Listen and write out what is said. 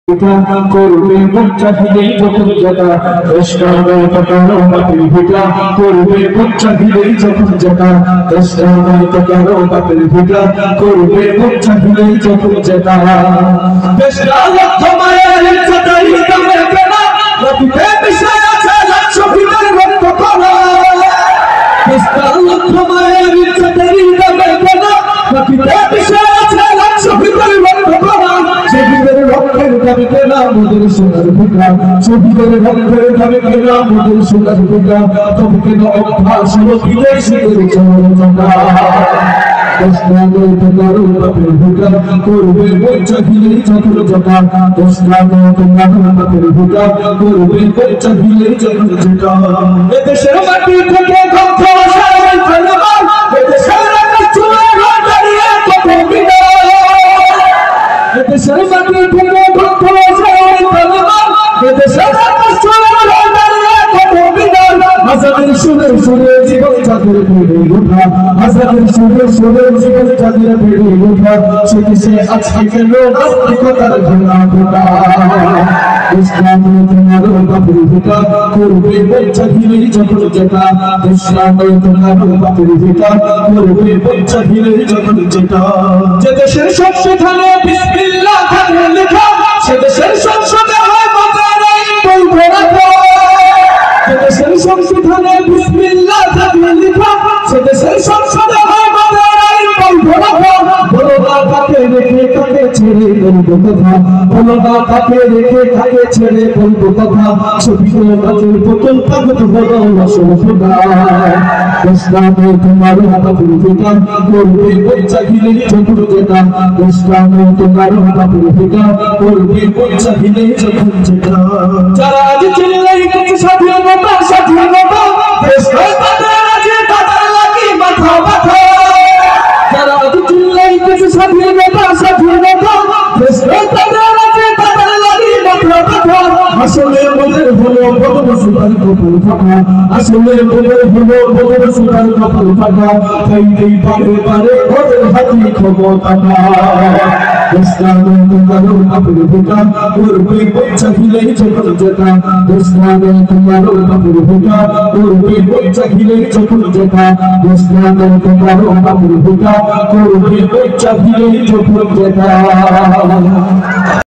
করবে মন চাহিলেই যখন যেটা দেশটাকে কারো বাপের ভিটা করবে মন চাহিলেই যখন যেটা দেশটাকে কারো বাপের ভিটা করবে মন চাহিলেই যখন যেটা দেশটা লক্ষ মায়ের ইচ্ছাটাই দামে কেনা রবিতে বিষয় আছে লাখ ভিতরে রক্ত করা দেশটা লক্ষ মায়ের ইচ্ছাটাই দামে কেনা রবিতে বিষয় আছে লাখ ভিতরে রক্ত করা শহীদের রক্তের দামে কেনা মোদের সোনার ভিটা শহীদের রক্তের দামে কেনা মোদের সোনার ভিটা তবে কেন অভ্যাস হলো বিদেশিদের চরণটা দেশটাকে কারো বাপের ভিটা করবে মন চাহিলেই যখন যেটা দেশটাকে কারো বাপের ভিটা করবে মন চাহিলেই যখন যেটা এদেশের মাটি থেকে গন্ধ আসার ফেলবার এদেশের আকাশ ছুঁয়ে দাঁড়িয়ে কত বিনা এদেশের মাটি থেকে গন্ধ আসার ফেলবার এদেশের আকাশ ছুঁয়ে দাঁড়িয়ে কত বিনা আজাদের সুরে সুরে জীবন চাঁদের বেড়ে ওঠা আজাদের সুরে সুরে জীবন চাঁদের বেড়ে ওঠা সে দেশে আজকে কেন নাস্তিকতার ঘোড়া ঘোটা ইসলামে তোমার বাপের ভিটা করবে মন চাহিলেই যখন যেটা ইসলামে তোমার বাপের ভিটা করবে মন চাহিলেই যখন যেটা যে দেশের সংবিধানে বিসমিল্লাহ থাকে লেখা সে দেশের সংসদে হয় মতের আইন বলবো রাখো যে দেশের সংবিধানে বিসমিল্লাহ থাকে লেখা সে দেশের সংসদে হয় মতের আইন বলবো রাখো বলো না কাকে রেখে কাকে ছেড়ে বলবো কথা বলো না কাকে রেখে কাকে ছেড়ে বলবো কথা ছবিতে মাঝের বোতল কাগজ হলো আসল খোদা ইসলামে তোমার বাপের ভিটা করবে মন চাহিলেই যখন যেটা ইসলামে তোমার বাপের ভিটা করবে মন চাহিলেই যখন যেটা যারা আজ চিল্লাই করছে স্বাধীনতা স্বাধীনতা দেশ তাদের আছে তাদের লাগি মাথা ব্যথা যারা আজ চিল্লাই করছে স্বাধীনতা স্বাধীনতা দেশ তাদের আছে তাদের লাগি মাথা ব্যথা আসলে মোদের হলো বদল সুতার কপাল ফাঁকা আসলে মোদের হলো বদল সুতার কপাল ফাঁকা তাই এই পারে পারে ওদের হাতি ক্ষমতা না ইসলামে তোমার বাপের ভিটা করবে মন চাহিলেই যখন যেটা ইসলামে তোমার বাপের ভিটা করবে মন চাহিলেই যখন যেটা ইসলামে তোমার বাপের ভিটা করবে মন চাহিলেই যখন যেটা